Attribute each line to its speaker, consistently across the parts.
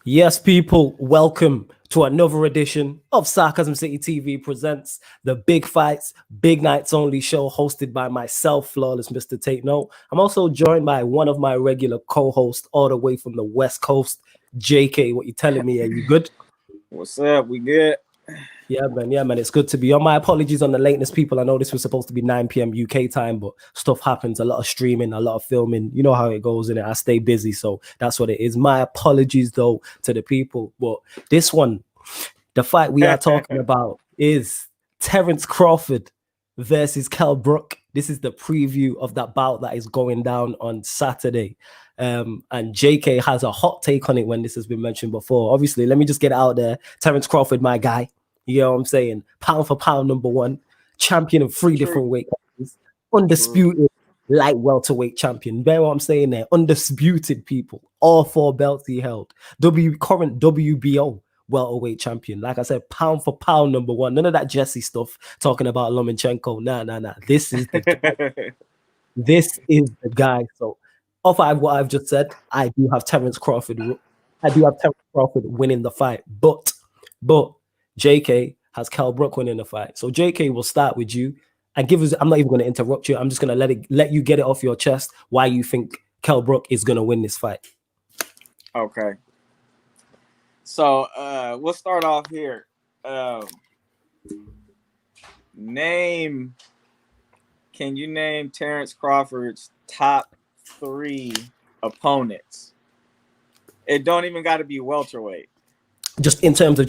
Speaker 1: Yes, people, welcome to another edition of Sarcasm City TV presents the Big Fights, Big Nights Only show hosted by myself, Flawless Mr. Tate. No, I'm also joined by one of my regular co-hosts all the way from the West Coast, JK. What you telling me? Are you good?
Speaker 2: What's up? We good?
Speaker 1: Yeah, man. Yeah, man. It's good to be on. My apologies on the lateness, people. I know this was supposed to be 9 p.m. UK time, but stuff happens. A lot of streaming, a lot of filming. You know how it goes in it. I stay busy, so that's what it is. My apologies, though, to the people. But this one, the fight we are talking about is Terence Crawford versus Kell Brook. This is the preview of that bout that is going down on Saturday. And JK has a hot take on it when this has been mentioned before. Obviously, let me just get it out there. Terence Crawford, my guy. You know what I'm saying? Pound for pound, number one, champion of three different weight classes,
Speaker 2: True.
Speaker 1: undisputed light welterweight champion. Bear what I'm saying there. Undisputed people. All four belts he held. Current WBO welterweight champion. Like I said, pound for pound, number one. None of that Jesse stuff talking about Lomachenko. Nah. This is the guy. This is the guy. So, off what I've just said, I do have Terence Crawford. I do have Terence Crawford winning the fight, but JK has Kell Brook winning the fight. So JK will start with you and give us. I'm not even going to interrupt you. I'm just going to let you get it off your chest why you think Kell Brook is going to win this fight.
Speaker 2: Okay. So we'll start off here. Can you name Terence Crawford's top 3 opponents? It don't even got to be welterweight.
Speaker 1: Just in terms of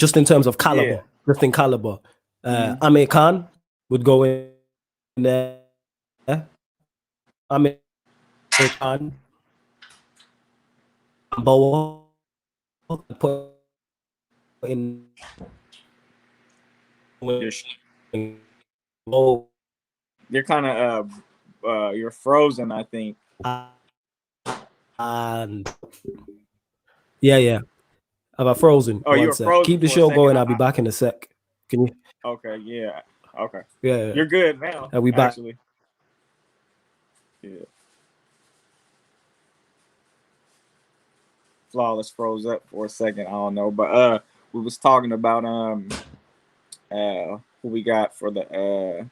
Speaker 1: caliber,
Speaker 2: Yeah.
Speaker 1: just in caliber. Amir Khan would go in there. Amir Khan, Boa, put in.
Speaker 2: You're kind of you're frozen, I think.
Speaker 1: And yeah. Have I frozen?
Speaker 2: Oh, you
Speaker 1: One
Speaker 2: were
Speaker 1: sec.
Speaker 2: frozen
Speaker 1: Keep the
Speaker 2: for a
Speaker 1: show
Speaker 2: second.
Speaker 1: going. I'll be back in a sec. Can you?
Speaker 2: Okay, yeah. Okay.
Speaker 1: Yeah.
Speaker 2: You're good now.
Speaker 1: Are we back?
Speaker 2: Actually. Yeah. Flawless froze up for a second. I don't know, but we was talking about who we got for the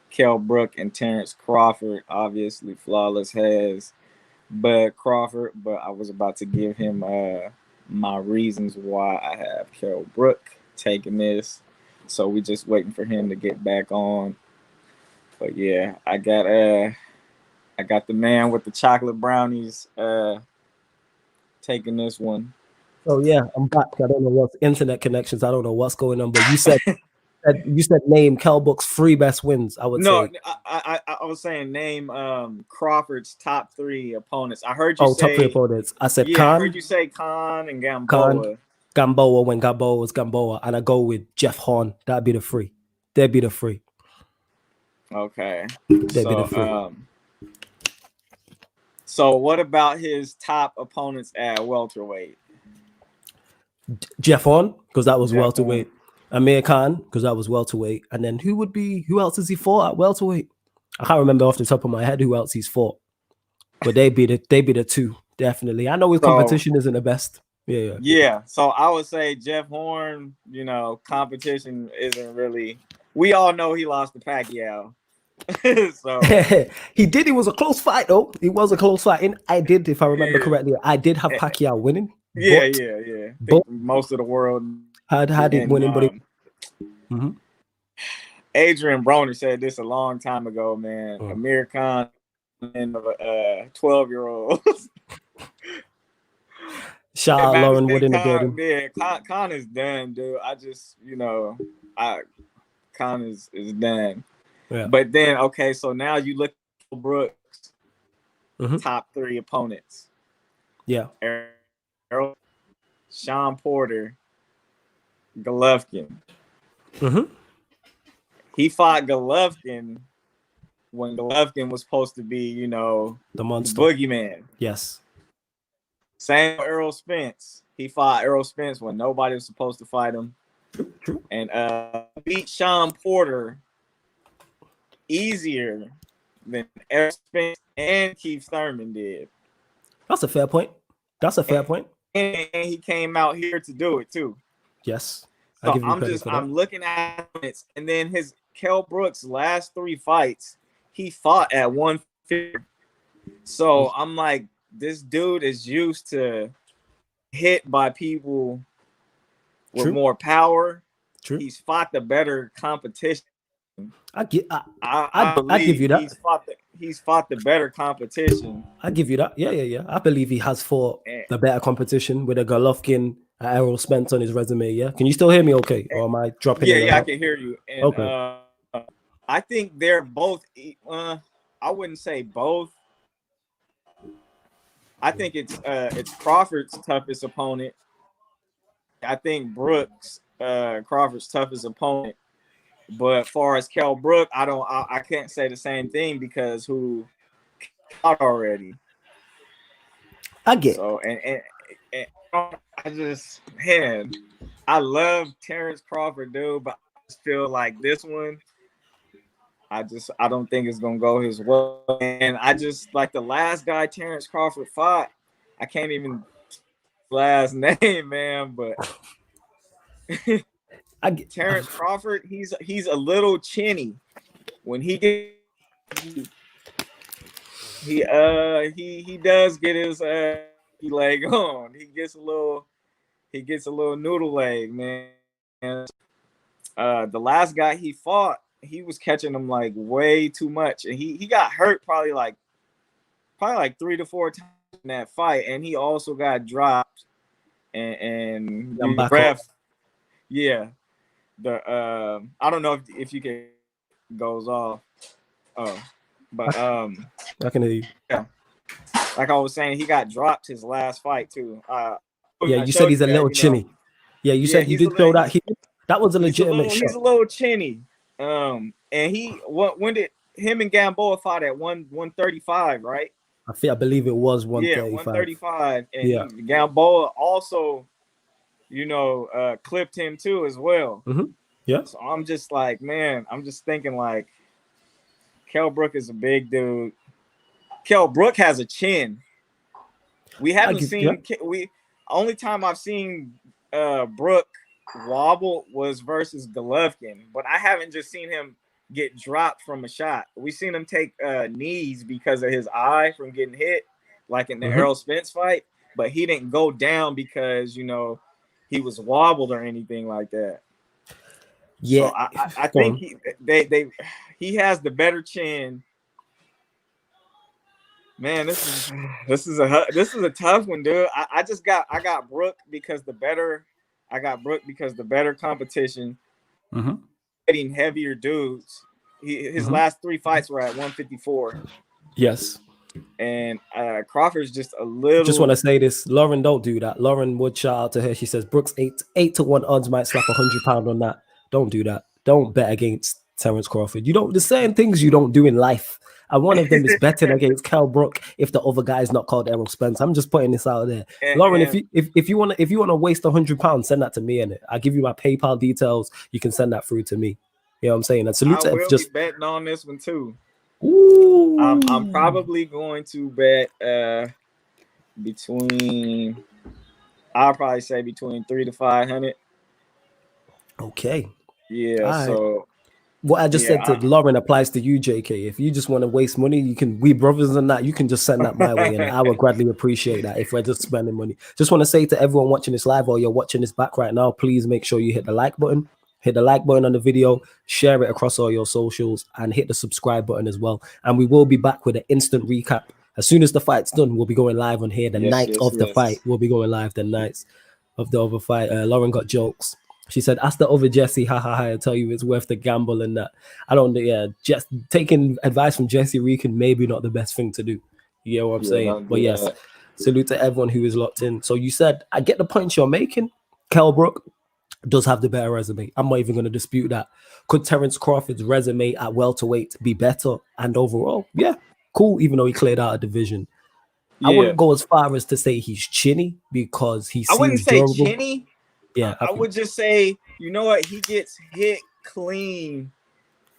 Speaker 2: Kell Brook and Terence Crawford. Obviously, Flawless has Bud Crawford, but I was about to give him my reasons why I have Kell Brook taking this. So we just waiting for him to get back on. But yeah, I got the man with the chocolate brownies taking this one.
Speaker 1: Oh yeah, I'm back. I don't know what's internet connections. I don't know what's going on. But you said name Kell Brook's 3 best wins. I would say.
Speaker 2: I was saying name Crawford's top 3 opponents. I heard you
Speaker 1: top 3
Speaker 2: say
Speaker 1: opponents. I said
Speaker 2: I
Speaker 1: Khan,
Speaker 2: heard you say Khan and Gamboa.
Speaker 1: Khan, Gamboa when Gamboa was Gamboa, and I go with Jeff Horn. That'd be the 3. They'd be the 3.
Speaker 2: Okay.
Speaker 1: They'd be the 3.
Speaker 2: So what about his top opponents at welterweight?
Speaker 1: Jeff Horn, because that was welterweight. Amir Khan, because that was welterweight. And then who else has he fought at welterweight? I can't remember off the top of my head who else he's fought. But they'd be the 2, definitely. I know his competition isn't the best.
Speaker 2: Yeah. So I would say Jeff Horn, competition isn't really. We all know he lost to Pacquiao. So
Speaker 1: he did. It was a close fight, though. It was a close fight. And I did, if I remember correctly, I did have Pacquiao winning.
Speaker 2: Yeah. But most of the world
Speaker 1: had it winning, but
Speaker 2: Adrian Broner said this a long time ago, man. Amir Khan and 12-year-olds.
Speaker 1: Shout out Lauren Wood in the building.
Speaker 2: Yeah, Khan is done, dude. I just, Khan is done. Yeah. But then, okay, so now you look at Brooks' top 3 opponents.
Speaker 1: Yeah.
Speaker 2: Sean Porter, Golovkin. He fought Golovkin when Golovkin was supposed to be,
Speaker 1: the monster,
Speaker 2: the boogeyman.
Speaker 1: Yes.
Speaker 2: Same with Errol Spence. He fought Errol Spence when nobody was supposed to fight him. And beat Sean Porter easier than Errol Spence and Keith Thurman did.
Speaker 1: That's a fair point.
Speaker 2: and he came out here to do it too.
Speaker 1: Yes. I
Speaker 2: So
Speaker 1: give you credit for that.
Speaker 2: I'm looking at it, and then his Kell Brook's last 3 fights, he fought at 150. So I'm like, this dude is used to hit by people with more power.
Speaker 1: True.
Speaker 2: He's fought the better competition.
Speaker 1: I give
Speaker 2: believe
Speaker 1: you that.
Speaker 2: He's fought the better competition.
Speaker 1: I give you that. Yeah. I believe he has fought the better competition with a Golovkin, Errol Spence on his resume. Yeah. Can you still hear me? Okay, or am I dropping?
Speaker 2: Yeah, I can hear you. And
Speaker 1: okay.
Speaker 2: I think they're both. I wouldn't say both. I think it's Crawford's toughest opponent. I think Brooks, Crawford's toughest opponent. But as far as Kell Brook, I can't say the same thing because who fought already.
Speaker 1: I get
Speaker 2: so and I just I love Terence Crawford, dude, but I just feel like this one, I don't think it's gonna go his way. And I just like the last guy Terence Crawford fought, I can't even last name, man, but Terence Crawford, he's a little chinny. When he gets he does get his leg on. He gets a little noodle leg, man. The last guy he fought, he was catching him like way too much, and he got hurt probably like 3 to 4 times in that fight, and he also got dropped. And the ref, yeah. I don't know if you can goes off. But
Speaker 1: I can hear you.
Speaker 2: Yeah. Like I was saying, he got dropped his last fight too.
Speaker 1: Yeah, you said he's a little chinny. Yeah, you said you did show that. That was a legitimate shot.
Speaker 2: He's a little chinny. And when did him and Gamboa fought at 135, right?
Speaker 1: I believe it was 135.
Speaker 2: Yeah, 135. And Gamboa also, clipped him too as well.
Speaker 1: Mm-hmm. Yeah.
Speaker 2: So I'm just like, man, I'm just thinking like Kell Brook is a big dude. Kell Brook has a chin. We haven't seen only time I've seen Brook wobble was versus Golovkin, but I haven't just seen him get dropped from a shot. We seen him take knees because of his eye from getting hit, like in the Errol Spence fight, but he didn't go down because he was wobbled or anything like that.
Speaker 1: Yeah,
Speaker 2: so I think he has the better chin. Man, this is a tough one, dude. I got Brook because the better competition. Fighting heavier dudes. His last 3 fights were at 154.
Speaker 1: Yes.
Speaker 2: And Crawford's just a little.
Speaker 1: Just want to say this, Lauren, don't do that. Lauren Wood, shout out to her. She says Brooks 8 to 1 odds might slap £100 on that. Don't do that. Don't bet against Terence Crawford. The certain things you don't do in life. And one of them is betting against Kell Brook if the other guy is not called Errol Spence. I'm just putting this out there. Lauren, if you want to waste £100, send that to me, and I'll give you my PayPal details. You can send that through to me. You know what I'm saying? And salute
Speaker 2: I
Speaker 1: to
Speaker 2: will
Speaker 1: just
Speaker 2: be betting on this one too.
Speaker 1: Ooh.
Speaker 2: I'm probably going to bet I'll probably say between 300 to 500.
Speaker 1: Okay.
Speaker 2: Yeah.
Speaker 1: Right.
Speaker 2: So
Speaker 1: what I just said to Lauren applies to you, JK. If you just want to waste money, we brothers and that, you can just send that my way, and I would gladly appreciate that if we're just spending money. Just want to say to everyone watching this live or you're watching this back right now, please make sure you hit the like button. Hit the like button on the video, share it across all your socials, and hit the subscribe button as well. And we will be back with an instant recap. As soon as the fight's done, we'll be going live on here. The night of the fight, we'll be going live the nights of the other fight. Lauren got jokes. She said, ask the other Jesse, I'll tell you it's worth the gamble and that. Just taking advice from Jesse RICAN, maybe not the best thing to do. You know what I'm saying? But yes, salute to everyone who is locked in. So you said, I get the points you're making. Kell Brook does have the better resume. I'm not even going to dispute that. Could Terence Crawford's resume at welterweight be better? And overall, yeah, cool, even though he cleared out a division. Yeah. I wouldn't go as far as to say he's chinny because he seems
Speaker 2: I wouldn't say
Speaker 1: durable.
Speaker 2: Chinny.
Speaker 1: Yeah,
Speaker 2: I would just say, you know what? He gets hit clean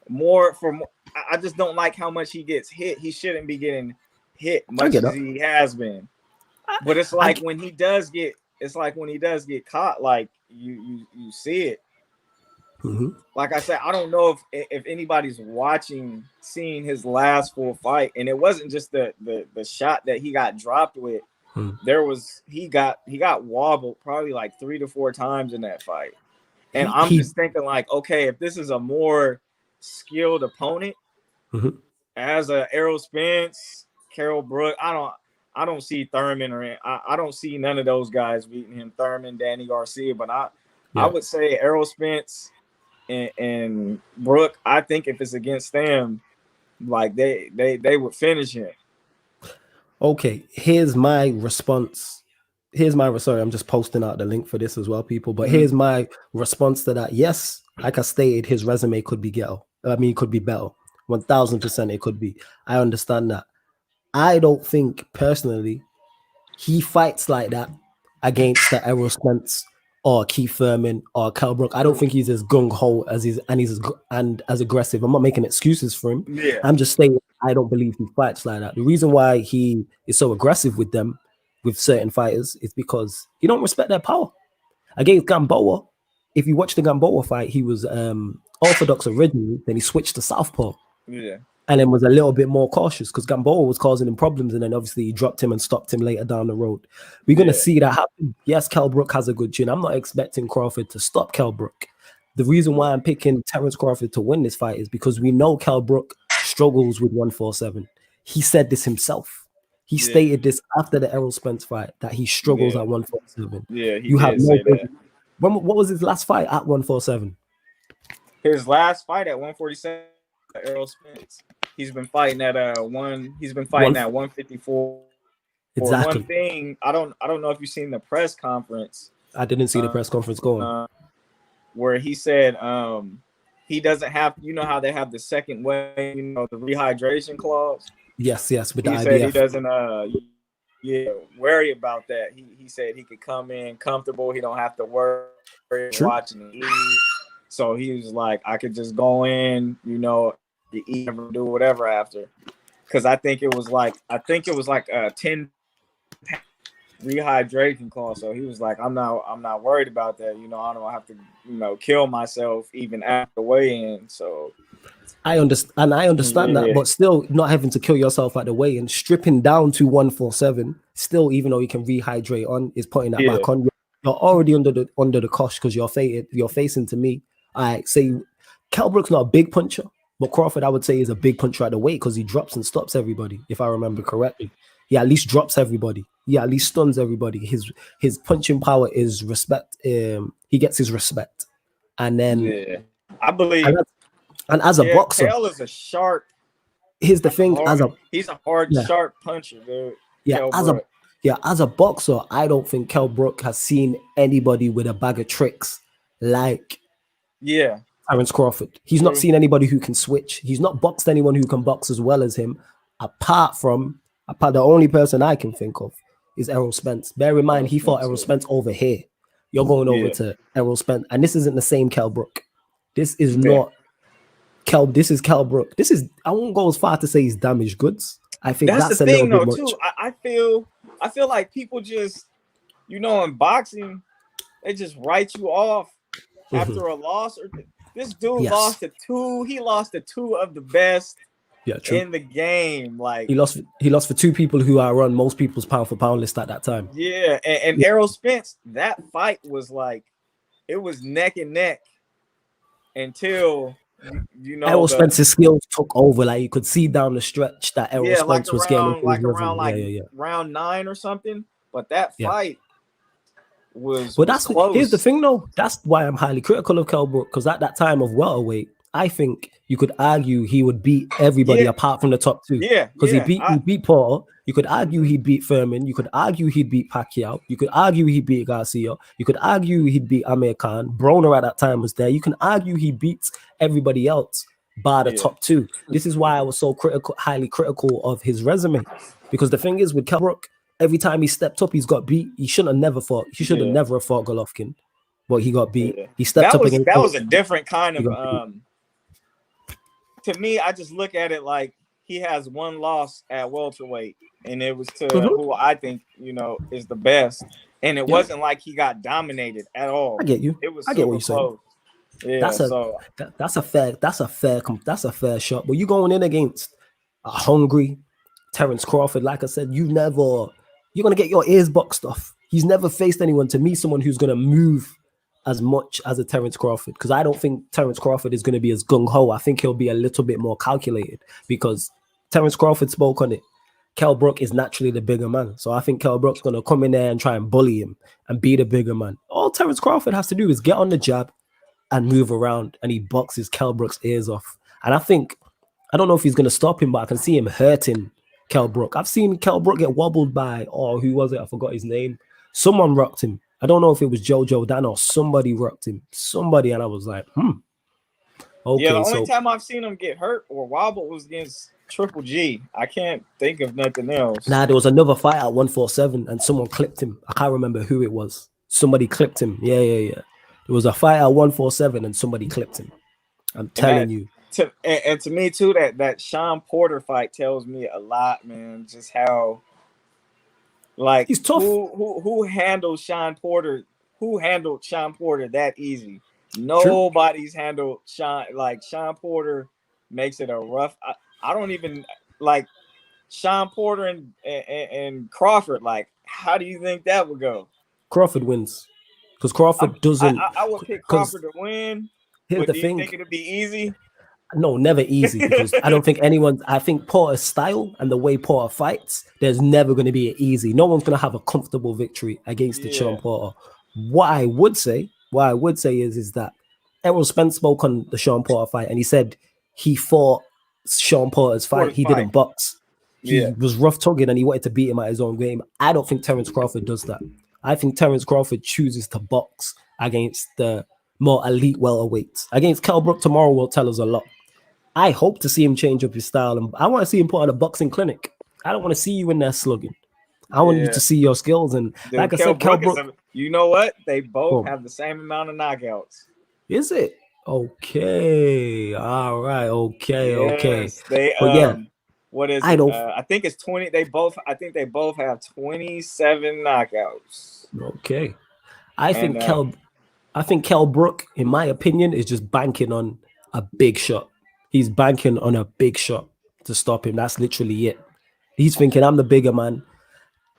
Speaker 2: more from. I just don't like how much he gets hit. He shouldn't be getting hit much as he has been. But it's like when he does get it's like when he does get caught, like you see it. Like I said, I don't know if anybody's seeing his last full fight, and it wasn't just the shot that he got dropped with. There was he got wobbled probably like 3 to 4 times in that fight, and I'm just thinking like, okay, if this is a more skilled opponent, as a Errol Spence, Kell Brook, I don't see Thurman I don't see none of those guys beating him. Thurman, Danny Garcia, but I would say Errol Spence and Brook. I think if it's against them, like they would finish him.
Speaker 1: Okay, here's my response. Sorry, I'm just posting out the link for this as well, people. But here's my response to that. Yes, like I stated, his resume could be ghetto. I mean, it could be better. 1000% it could be. I understand that. I don't think personally he fights like that against the Errol Spence or Keith Thurman or Kell Brook. I don't think he's as gung-ho as as aggressive. I'm not making excuses for him.
Speaker 2: Yeah.
Speaker 1: I'm just saying I don't believe he fights like that. The reason why he is so aggressive with them, with certain fighters, is because he don't respect their power. Against Gamboa, if you watch the Gamboa fight, he was orthodox originally, then he switched to southpaw.
Speaker 2: Yeah.
Speaker 1: And then was a little bit more cautious because Gamboa was causing him problems, and then obviously he dropped him and stopped him later down the road. We're going to see that happen. Yes, Kell Brook has a good chin. I'm not expecting Crawford to stop Kell Brook. The reason why I'm picking Terence Crawford to win this fight is because we know Kell Brook struggles with 147. He said this himself. He stated this after the Errol Spence fight, that he struggles at 147.
Speaker 2: Yeah,
Speaker 1: you have no that. What was his last fight at 147?
Speaker 2: His last fight at 147, Errol Spence. He's been fighting at 154.
Speaker 1: Exactly.
Speaker 2: One thing, I don't know if you've seen the press conference.
Speaker 1: I didn't see the press conference going.
Speaker 2: Where he said he doesn't have, you know how they have the second way, you know, the rehydration clause.
Speaker 1: Yes, with
Speaker 2: he
Speaker 1: the
Speaker 2: said
Speaker 1: IBF.
Speaker 2: He doesn't worry about that. He said he could come in comfortable. He don't have to worry watching the eat. So he was like, I could just go in, you know, eat and do whatever after. Because I think it was like a 10 rehydration clause. So he was like, I'm not worried about that. You know, I don't have to, you know, kill myself even after weigh-in. So
Speaker 1: I understand that, but still not having to kill yourself at the weigh-in, stripping down to 147, still, even though you can rehydrate on, is putting that back on. You're already under the cosh because you're facing to me. I say Kell Brook's not a big puncher, but Crawford, I would say, is a big puncher at the weight because he drops and stops everybody, if I remember correctly. He at least drops everybody. He at least stuns everybody. His punching power is respect. He gets his respect. And then
Speaker 2: I believe
Speaker 1: and as a boxer,
Speaker 2: Kell is a sharp.
Speaker 1: Here's the thing:
Speaker 2: he's a hard, sharp puncher, dude.
Speaker 1: As a boxer, I don't think Kell Brook has seen anybody with a bag of tricks like Terence Crawford. He's not seen anybody who can switch. He's not boxed anyone who can box as well as him. Apart the only person I can think of is Errol Spence. Bear in mind, he fought Errol Spence over here. You're going over to Errol Spence, and this isn't the same Kell Brook. This is not Kell. This is Kell Brook. I won't go as far to say he's damaged goods. I think that's
Speaker 2: the
Speaker 1: a
Speaker 2: thing,
Speaker 1: little
Speaker 2: though,
Speaker 1: bit much.
Speaker 2: too. I feel like people just, you know, in boxing, they just write you off after a loss. Or this dude lost to two. He lost to two of the best in the game. Like
Speaker 1: he lost for two people who are on most people's pound for pound list at that time.
Speaker 2: Yeah, and Errol Spence, that fight was like, it was neck and neck until you know
Speaker 1: Errol Spence's skills took over. Like you could see down the stretch that Errol Spence was getting
Speaker 2: round 9 or something. But that fight was.
Speaker 1: But that's
Speaker 2: close.
Speaker 1: Here's the thing, though. That's why I'm highly critical of Kell Brook, because at that time of welterweight, I think you could argue he would beat everybody apart from the top two.
Speaker 2: Yeah,
Speaker 1: because he beat Porter. You could argue he'd beat Thurman. You could argue he'd beat Pacquiao. You could argue he'd beat Garcia. You could argue he'd beat Amir Khan. Broner at that time was there. You can argue he beats everybody else bar the top two. This is why I was so highly critical of his resume. Because the thing is, with Kell Brook, every time he stepped up, he's got beat. He should have never fought. He should have never fought Golovkin. But he got beat. He stepped up
Speaker 2: That was a different kind of to me, I just look at it like he has one loss at welterweight, and it was to
Speaker 1: Mhm.
Speaker 2: who I think is the best. And it
Speaker 1: Yeah,
Speaker 2: wasn't like he got dominated at
Speaker 1: I
Speaker 2: all.
Speaker 1: get you.
Speaker 2: It was
Speaker 1: I get what
Speaker 2: super
Speaker 1: you're saying.
Speaker 2: close. Yeah,
Speaker 1: That's a
Speaker 2: so
Speaker 1: that's a fair shot. But you going in against a hungry Terence Crawford, like I said, you're gonna get your ears boxed off. He's never faced anyone, to me, someone who's gonna move as much as a Terence Crawford. Because I don't think Terence Crawford is gonna be as gung ho. I think he'll be a little bit more calculated because Terence Crawford spoke on it. Kell Brook is naturally the bigger man. So I think Kell Brook's gonna come in there and try and bully him and be the bigger man. All Terence Crawford has to do is get on the jab and move around, and he boxes Kell Brook's ears off. And I don't know if he's going to stop him, but I can see him hurting Kell Brook. I've seen Kell Brook get wobbled by, who was it? I forgot his name. Someone rocked him. I don't know if it was Jojo Dan or somebody rocked him. Somebody, and I was like, okay.
Speaker 2: yeah, the only
Speaker 1: So
Speaker 2: time I've seen him get hurt or wobble was against Triple G. I can't think of nothing else.
Speaker 1: now there was another fight at 147, and someone clipped him. I can't remember who it was. Somebody clipped him. Yeah. There was a fight at 147, and somebody clipped him. I'm telling you.
Speaker 2: And to me too, that Sean Porter fight tells me a lot, man. Just how, like,
Speaker 1: He's tough.
Speaker 2: Who handled Sean Porter? Who handled Sean Porter that easy? Nobody's handled Sean Porter. Makes it a rough. I don't even like Sean Porter and Crawford. Like, how do you think that would go?
Speaker 1: Crawford wins because Crawford doesn't.
Speaker 2: I would pick Crawford to win.
Speaker 1: Here's
Speaker 2: But
Speaker 1: the
Speaker 2: do
Speaker 1: thing.
Speaker 2: you think it'd be easy?
Speaker 1: No, never easy, because I don't think I think Porter's style and the way Porter fights, there's never going to be an easy. No one's going to have a comfortable victory against the Sean Porter. What I would say is that Errol Spence spoke on the Sean Porter fight, and he said he fought Sean Porter's fight. He didn't box. He was rough tugging, and he wanted to beat him at his own game. I don't think Terence Crawford does that. I think Terence Crawford chooses to box against the more elite welterweights. Against Kell Brook tomorrow will tell us a lot. I hope to see him change up his style, and I want to see him put on a boxing clinic. I don't want to see you in there slugging. I want you to see your skills. And dude, like I said, Kell Brook,
Speaker 2: you know what? They both have the same amount of knockouts.
Speaker 1: Is it? Okay. All right. Okay.
Speaker 2: They
Speaker 1: but
Speaker 2: what is it? I think it's 20. I think they both have 27 knockouts.
Speaker 1: Okay. I think Kell Brook, in my opinion, is just banking on a big shot. He's banking on a big shot to stop him. That's literally it. He's thinking, I'm the bigger man.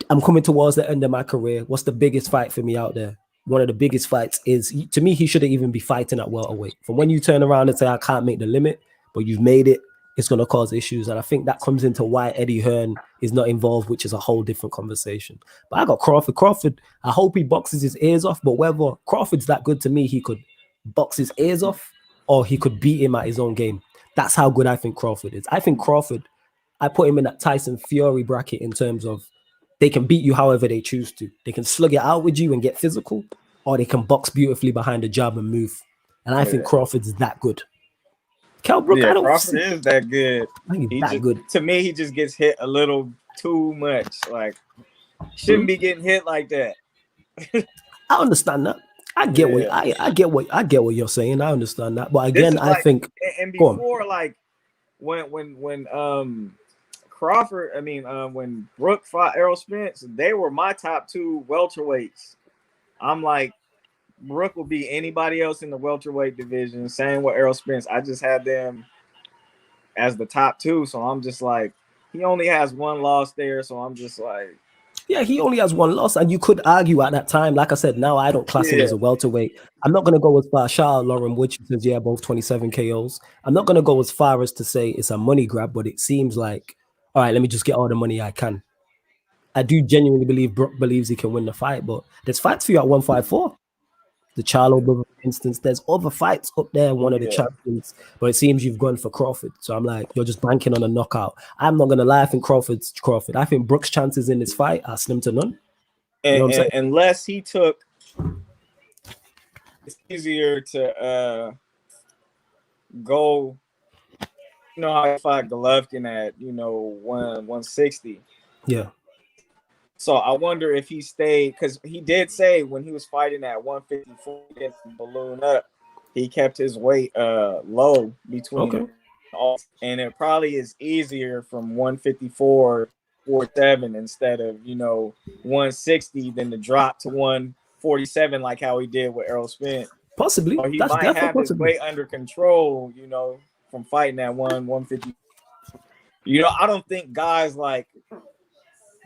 Speaker 1: I'm coming towards the end of my career. What's the biggest fight for me out there? One of the biggest fights is, to me, he shouldn't even be fighting at welterweight. From when you turn around and say, I can't make the limit, but you've made it, it's going to cause issues. And I think that comes into why Eddie Hearn is not involved, which is a whole different conversation. But I got Crawford. Crawford, I hope he boxes his ears off, but whether Crawford's that good, to me, he could box his ears off or he could beat him at his own game. That's how good I think Crawford is. I think Crawford, I put him in that Tyson Fury bracket in terms of they can beat you however they choose to. They can slug it out with you and get physical, or they can box beautifully behind the jab and move. And I think Crawford's that good. Kell Brook, I don't
Speaker 2: Crawford is that good.
Speaker 1: Good.
Speaker 2: To me, he just gets hit a little too much. Like, shouldn't be getting hit like that.
Speaker 1: I understand that. I get what you're saying. I understand that. But again, I think
Speaker 2: and before, like when Crawford, when Brook fought Errol Spence, they were my top two welterweights. I'm like, Brook will beat anybody else in the welterweight division. Same with Errol Spence. I just had them as the top two, so I'm just like, he only has one loss there, so I'm just like,
Speaker 1: yeah, he only has one loss, and you could argue at that time. Like I said, now I don't class him as a welterweight. I'm not going to go as far. Shout out Lauren Wood, she says, yeah, both 27 KOs. I'm not going to go as far as to say it's a money grab, but it seems like, all right, let me just get all the money I can. I do genuinely believe Brook believes he can win the fight, but there's fights for you at 154. The Charlo brother, for instance, there's other fights up there, one of the champions, but it seems you've gone for Crawford. So I'm like, you're just banking on a knockout. I'm not going to lie, I think Crawford's Crawford. I think Brook's chances in this fight are slim to none.
Speaker 2: You know what I'm saying? Unless he took, it's easier to go, you know how he fought Golovkin at, 160.
Speaker 1: Yeah.
Speaker 2: So I wonder if he stayed, because he did say when he was fighting at 154, he didn't balloon up. He kept his weight low between and it probably is easier from 154 47 instead of 160 than to drop to 147 like how he did with Errol Spence.
Speaker 1: Possibly.
Speaker 2: Or he
Speaker 1: That's
Speaker 2: might
Speaker 1: definitely
Speaker 2: have his
Speaker 1: possible.
Speaker 2: weight under control, from fighting at 150. I don't think guys like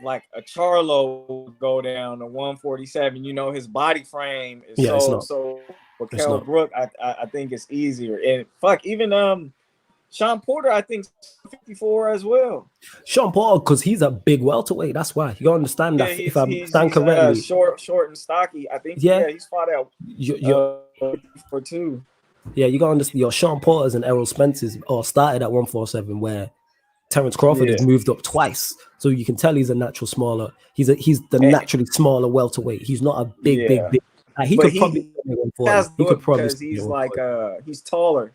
Speaker 2: a Charlo go down to 147. His body frame is so. For Kell Brook, I think it's easier. And even Sean Porter, I think 54 as well.
Speaker 1: Sean Porter, because he's a big welterweight. That's why you gotta understand that. If I understand correctly,
Speaker 2: short and stocky. I think he's fought out for two.
Speaker 1: Yeah, you gotta understand. Your Sean Porter's and Errol Spence's all started at 147, where Terence Crawford has moved up twice, so you can tell he's a natural smaller. He's the naturally smaller welterweight. He's not a big. He could probably
Speaker 2: because he's like he's taller.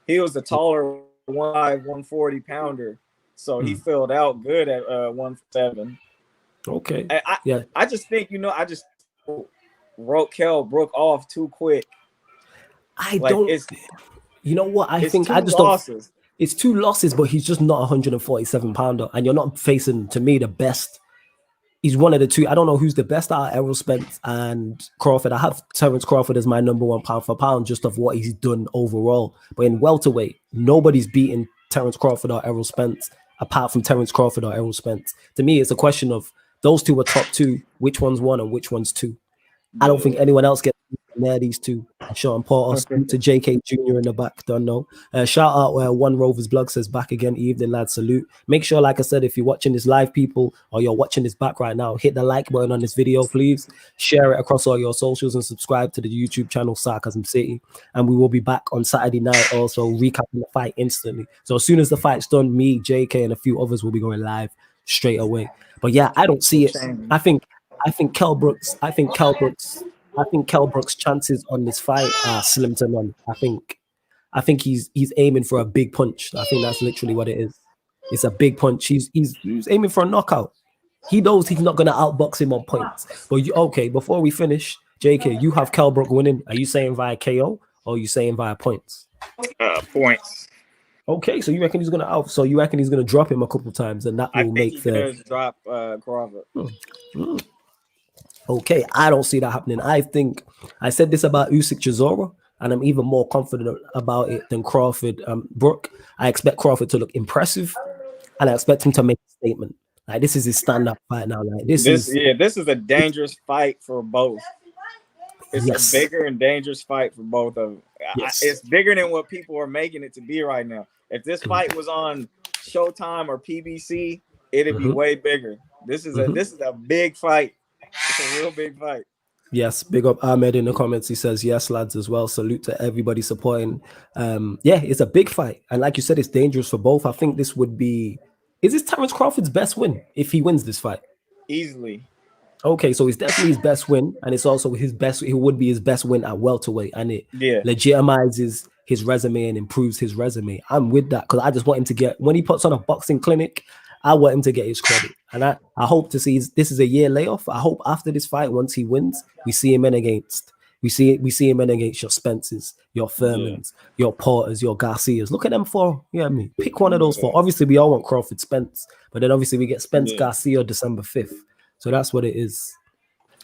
Speaker 2: He was a taller 140 pounder, so he filled out good at 147.
Speaker 1: Okay.
Speaker 2: I just think I just wrote Kell Brook off too quick.
Speaker 1: You know what? I think I just don't. It's 2 losses, but he's just not a 147 pounder, and you're not facing, to me, the best. He's one of the two. I don't know who's the best out of Errol Spence and Crawford. I have Terence Crawford as my number 1 pound for pound, just of what he's done overall. But in welterweight, nobody's beaten Terence Crawford or Errol Spence apart from Terence Crawford or Errol Spence. To me, it's a question of those two are top 2. Which one's 1 and which one's 2? I don't think anyone else gets near these two. Sean Porter, to JK Jr. in the back, don't know. Shout out where One Rover's Blog says, back again, evening lads, salute. Make sure, like I said, if you're watching this live, people, or you're watching this back right now, hit the like button on this video, please. Share it across all your socials and subscribe to the YouTube channel Sarcasm City. And we will be back on Saturday night also recapping the fight instantly. So as soon as the fight's done, me, JK, and a few others will be going live straight away. But yeah, I don't see it. I think Kell Brook's chances on this fight are slim to none. I think he's aiming for a big punch. I think that's literally what it is. It's a big punch. He's aiming for a knockout. He knows he's not gonna outbox him on points. But before we finish, JK, you have Kell Brook winning. Are you saying via KO or are you saying via points?
Speaker 2: Points.
Speaker 1: Okay, so you reckon he's gonna drop him a couple times, and that will make the
Speaker 2: drop Crawford.
Speaker 1: Okay, I don't see that happening. I think I said this about Usyk Chisora, and I'm even more confident about it than Crawford Brook. I expect Crawford to look impressive, and I expect him to make a statement. Like, this is his stand-up fight now. Like this is
Speaker 2: a dangerous fight for both. It's a bigger and dangerous fight for both of them. Yes. It's bigger than what people are making it to be right now. If this fight was on Showtime or PBC, it'd be way bigger. This is a big fight. It's a real big fight.
Speaker 1: Yes, big up Ahmed in the comments. He says, yes, lads, as well. Salute to everybody supporting. It's a big fight. And like you said, it's dangerous for both. I think this would be... Is this Terence Crawford's best win if he wins this fight?
Speaker 2: Easily.
Speaker 1: Okay, so it's definitely his best win. And it's also his best... It would be his best win at welterweight. And it legitimizes his resume and improves his resume. I'm with that because I just want him to get... When he puts on a boxing clinic, I want him to get his credit. And I hope to see this is a year layoff. I hope after this fight, once he wins, we see him in against your Spencers, your Furmans, your Porters, your Garcias. Look at them 4. Pick one of those 4. Obviously, we all want Crawford Spence, but then obviously we get Spence Garcia December 5th. So that's what it is.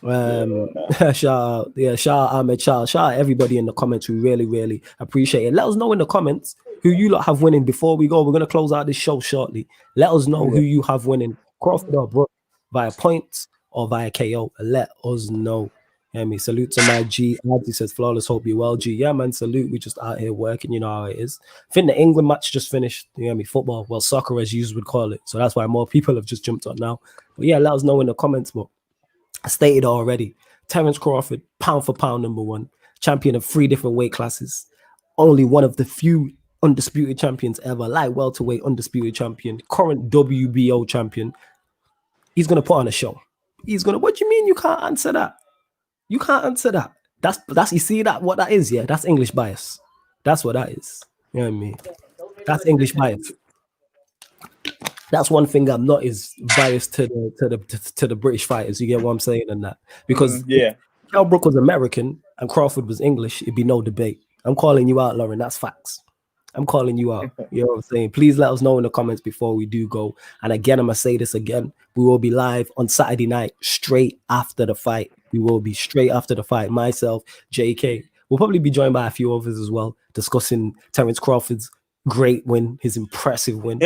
Speaker 1: Shout out Ahmed, shout out everybody in the comments who really, really appreciate it. Let us know in the comments who you lot have winning before we go. We're gonna close out this show shortly. Let us know who you have winning, Crawford or Brook, via points or via KO. Let us know. Salute to my G. He says, flawless, hope you well, G. Yeah, man, salute. We just out here working, you know how it is. I think the England match just finished. Football, well, soccer as you would call it. So that's why more people have just jumped on now. But yeah, let us know in the comments. But I stated already, Terence Crawford, pound for pound, number 1, champion of 3 different weight classes, only one of the few undisputed champions ever, like welterweight undisputed champion, current WBO champion. He's gonna put on a show. What do you mean you can't answer that? You can't answer that. That's you see that what that is, yeah? That's English bias. That's what that is. You know what I mean? That's English bias. That's one thing I'm not is biased to the British fighters. You get what I'm saying? And that because Kell Brook was American and Crawford was English, it'd be no debate. I'm calling you out, Lauren. That's facts. I'm calling you out. You know what I'm saying? Please let us know in the comments before we do go. And again, I'm gonna say this again. We will be live on Saturday night, straight after the fight. We will be straight after the fight. Myself, JK. We'll probably be joined by a few others as well, discussing Terence Crawford's great win, his impressive win.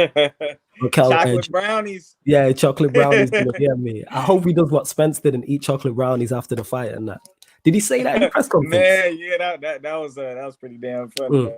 Speaker 2: Chocolate brownies.
Speaker 1: Yeah, chocolate brownies. Yeah, me. I hope he does what Spence did and eat chocolate brownies after the fight and that. Did he say that in the press conference?
Speaker 2: Man, yeah, that was pretty damn funny.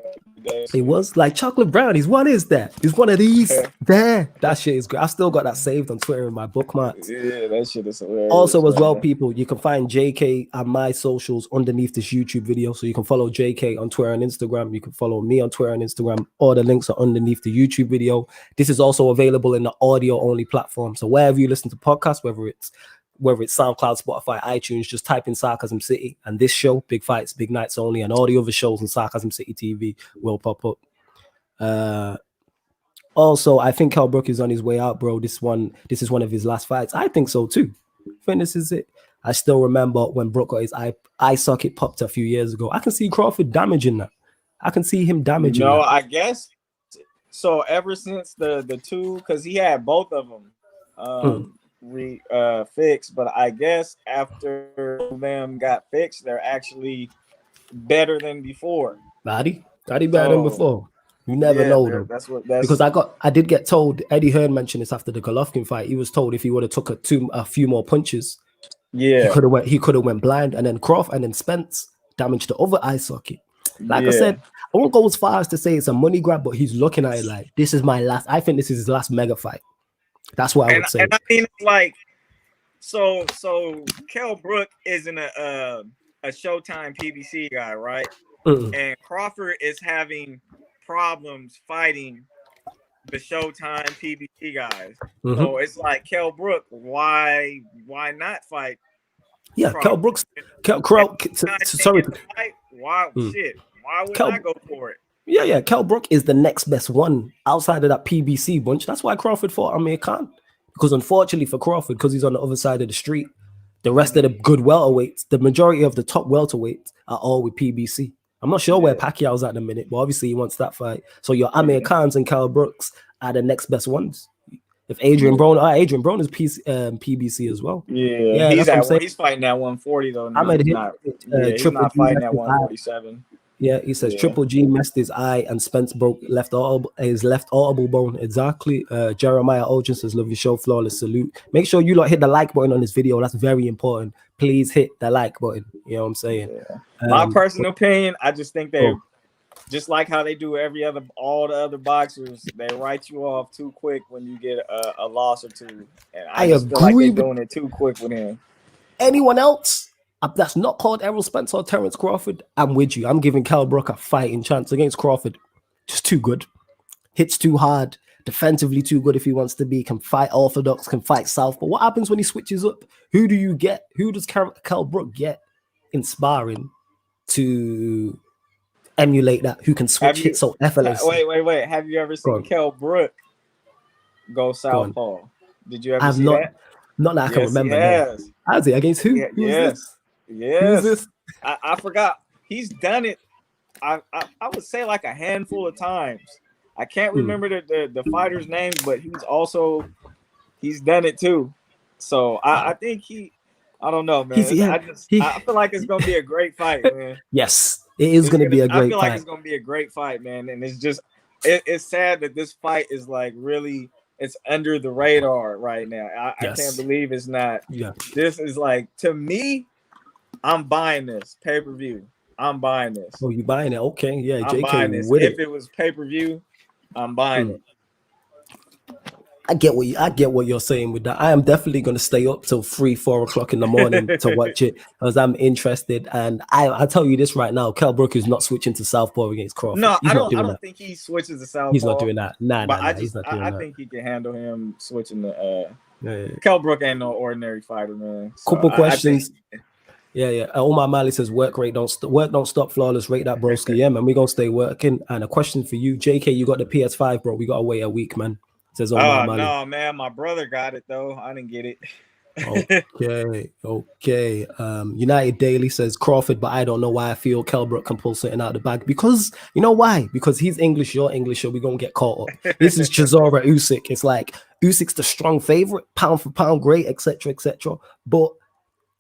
Speaker 1: It was like chocolate brownies. What is that? It's one of these. There. That shit is great. I still got that saved on Twitter in my bookmarks.
Speaker 2: Yeah, that shit is hilarious.
Speaker 1: Also, as well, people, you can find JK and my socials underneath this YouTube video. So you can follow JK on Twitter and Instagram. You can follow me on Twitter and Instagram. All the links are underneath the YouTube video. This is also available in the audio-only platform. So wherever you listen to podcasts, whether it's SoundCloud, Spotify, iTunes, just type in Sarcasm City, and this show, Big Fights, Big Nights Only, and all the other shows on Sarcasm City TV will pop up. Also, I think Kell Brook is on his way out, bro. This is one of his last fights. I think so too. I think this is it. I still remember when Brook got his eye socket popped a few years ago. I can see Crawford damaging that. I can see him damaging that.
Speaker 2: I guess so. Ever since the two, because he had both of them fixed, but I guess after them got fixed, they're actually better than before.
Speaker 1: Body better than before. You never know though. Because I did get told. Eddie Hearn mentioned this after the Golovkin fight. He was told if he would have took a few more punches, he could have went blind. And then Crawford and then Spence damaged the other eye socket. Like I said, I won't go as far as to say it's a money grab, but he's looking at it like this is my last. I think this is his last mega fight. That's what I would say.
Speaker 2: And I mean, like, so Kell Brook isn't a Showtime PBC guy, right? And Crawford is having problems fighting the Showtime PBC guys. So it's like Kell Brook, why not fight?
Speaker 1: Yeah, Kell Brooks. Sorry.
Speaker 2: Why would I go for it?
Speaker 1: Yeah. Kell Brook is the next best one outside of that PBC bunch. That's why Crawford fought Amir Khan. Because unfortunately for Crawford, because he's on the other side of the street, the rest of the good welterweights, the majority of the top welterweights are all with PBC. I'm not sure where Pacquiao's at the minute, but obviously he wants that fight. So your Amir Khans and Kell Brooks are the next best ones. If Adrian Broner is PBC as well.
Speaker 2: Yeah, he's fighting at 140 though. He's not fighting at 147.
Speaker 1: Yeah, he says Triple G messed his eye and Spence broke his left orbital bone. Exactly. Jeremiah Olgin says, love your show, flawless salute. Make sure you hit the like button on this video. That's very important. Please hit the like button. You know what I'm saying?
Speaker 2: Yeah. My personal opinion, I just think they just like how they do all the other boxers, they write you off too quick when you get a loss or two. And I just feel like they're doing it too quick with him.
Speaker 1: Anyone else that's not called Errol Spence or Terence Crawford, I'm with you. I'm giving Kell Brook a fighting chance against Crawford. Just too good. Hits too hard. Defensively too good if he wants to be. Can fight orthodox, can fight southpaw. What happens when he switches up? Who do you get? Who does Kell Brook get in sparring to emulate that? Who can switch hit so effortlessly?
Speaker 2: Wait. Have you ever seen Kell Brook go southpaw? Did you ever see that?
Speaker 1: Not that I can remember. Has he? Against who?
Speaker 2: Yes. Who's this? I forgot. He's done it. I would say like a handful of times. I can't remember the fighters' names, but he's done it too. So I think I don't know, man. I feel like it's gonna be a great fight, man.
Speaker 1: Yes, it is gonna be a great fight. I feel
Speaker 2: like it's gonna be a great fight, man. And it's just it's sad that this fight is like really it's under the radar right now. I can't believe it's not. Yeah. This is like, to me, I'm buying this pay-per-view. I'm buying this.
Speaker 1: Oh, you buying it? Okay. Yeah,
Speaker 2: I'm buying this. If it was pay-per-view, I'm buying it.
Speaker 1: I get what you're saying with that. I am definitely going to stay up till 3-4 o'clock in the morning to watch it because I'm interested. And I tell you this right now, Kell Brook is not switching to southpaw against Crawford.
Speaker 2: No, I don't think he switches to southpaw.
Speaker 1: He's not doing that. He's not doing that.
Speaker 2: I think he can handle him switching to. Kell Brook ain't no ordinary fighter, man. So
Speaker 1: Couple questions. Omar Mali says work don't stop, flawless. Rate that, broski. Yeah, man, we gonna stay working. And a question for you, JK, you got the PS5, bro. We gotta wait a week, man. Says
Speaker 2: Omar Mali. No, man, my brother got it though. I didn't get it.
Speaker 1: Okay. United Daily says Crawford, but I don't know why I feel Kell Brook can pull something out of the bag. Because you know why? Because he's English, you're English, so we're gonna get caught up. This is Chisora Usyk. It's like Usyk's the strong favorite, pound for pound, great, etc., etc. But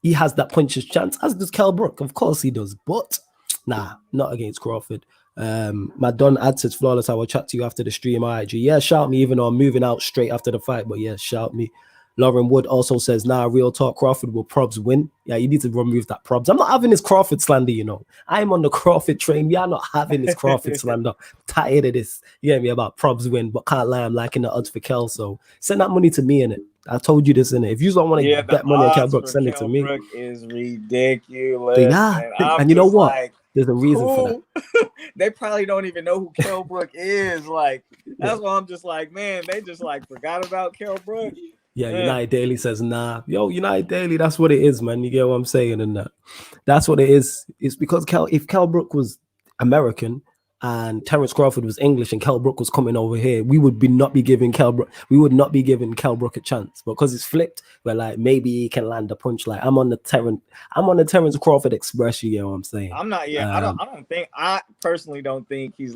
Speaker 1: he has that puncher's chance, as does Kell Brook. Of course he does, but nah, not against Crawford. My Don ad says flawless. I will chat to you after the stream. All right, G. Yeah, shout me, even though I'm moving out straight after the fight. But yeah, shout me. Lauren Wood also says, nah, real talk, Crawford will probs win. Yeah, you need to remove that probs. I'm not having this Crawford slander, you know. I'm on the Crawford train. We are not having this Crawford slander. Tired of this. You get me about probs win, but can't lie, I'm liking the odds for Kell. So send that money to me, innit? I told you this, innit? If you don't want to bet money on Kell Brook, send it to me.
Speaker 2: Brook is ridiculous.
Speaker 1: Yeah, and you know what? Like, there's a reason for that.
Speaker 2: They probably don't even know who Kell Brook is. Like, that's why I'm just like, man, they just like forgot about Kell Brook.
Speaker 1: Yeah, United Daily says, nah. Yo, United Daily, that's what it is, man. You get what I'm saying? And that's what it is. It's because if Kell Brook was American and Terence Crawford was English and Kell Brook was coming over here, we would not be giving Kell Brook a chance. But because it's flipped, we're like, maybe he can land a punch. Like I'm on the Terence Crawford Express, you get what I'm saying?
Speaker 2: I'm not, I personally don't think he's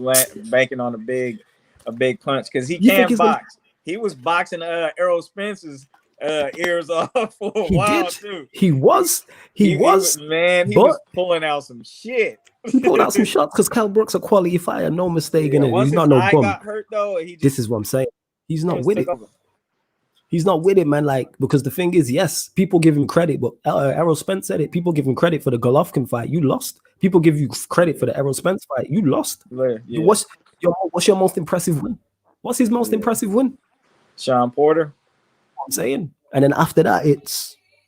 Speaker 2: banking on a big punch because he can box. He was boxing Errol Spence's ears off for a while too.
Speaker 1: He was
Speaker 2: pulling out some shit.
Speaker 1: He pulled out some shots because Kell Brook's a quality fighter, no mistake in it. He's not no bum.
Speaker 2: Got hurt though.
Speaker 1: This is what I'm saying. He's not with it. He's not with it, man. Like, because the thing is, yes, people give him credit, but Errol Spence said it. People give him credit for the Golovkin fight. You lost. People give you credit for the Errol Spence fight. You lost.
Speaker 2: Yeah.
Speaker 1: What's your most impressive win? What's his most impressive win?
Speaker 2: Sean Porter.
Speaker 1: I'm saying. And then after that,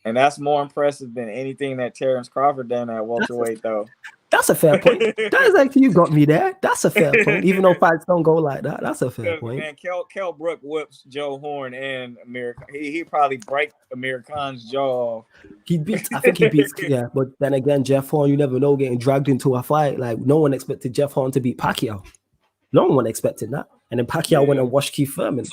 Speaker 2: and that's more impressive than anything that Terence Crawford done at welterweight, though.
Speaker 1: That's a fair point. That is actually, you got me there. That's a fair point. Even though fights don't go like that, that's a fair point.
Speaker 2: Man, Kell Brook whoops Joe Horn and Amir. He probably break Amir Khan's jaw.
Speaker 1: I think he beats, yeah. But then again, Jeff Horn, you never know, getting dragged into a fight. Like, no one expected Jeff Horn to beat Pacquiao. No one expected that. And then Pacquiao went and washed Keith Thurman.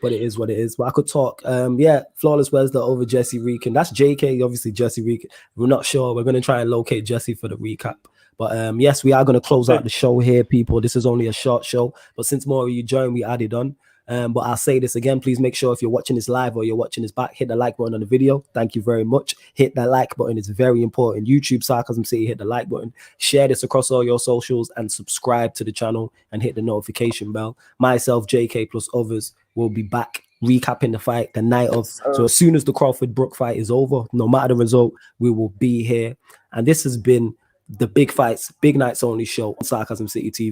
Speaker 1: But it is what it is. But I could talk. Flawless Wesley over Jesse Rican. That's JK, obviously Jesse Rican. We're not sure. We're going to try and locate Jesse for the recap. But yes, we are going to close out the show here, people. This is only a short show. But since more of you joined, we added on. But I'll say this again. Please make sure if you're watching this live or you're watching this back, hit the like button on the video. Thank you very much. Hit that like button. It's very important. YouTube, Sarcasm City, hit the like button. Share this across all your socials and subscribe to the channel and hit the notification bell. Myself, JK, plus others will be back recapping the fight the night of. So as soon as the Crawford Brook fight is over, no matter the result, we will be here. And this has been the Big Fights, Big Nights Only show on Sarcasm City TV.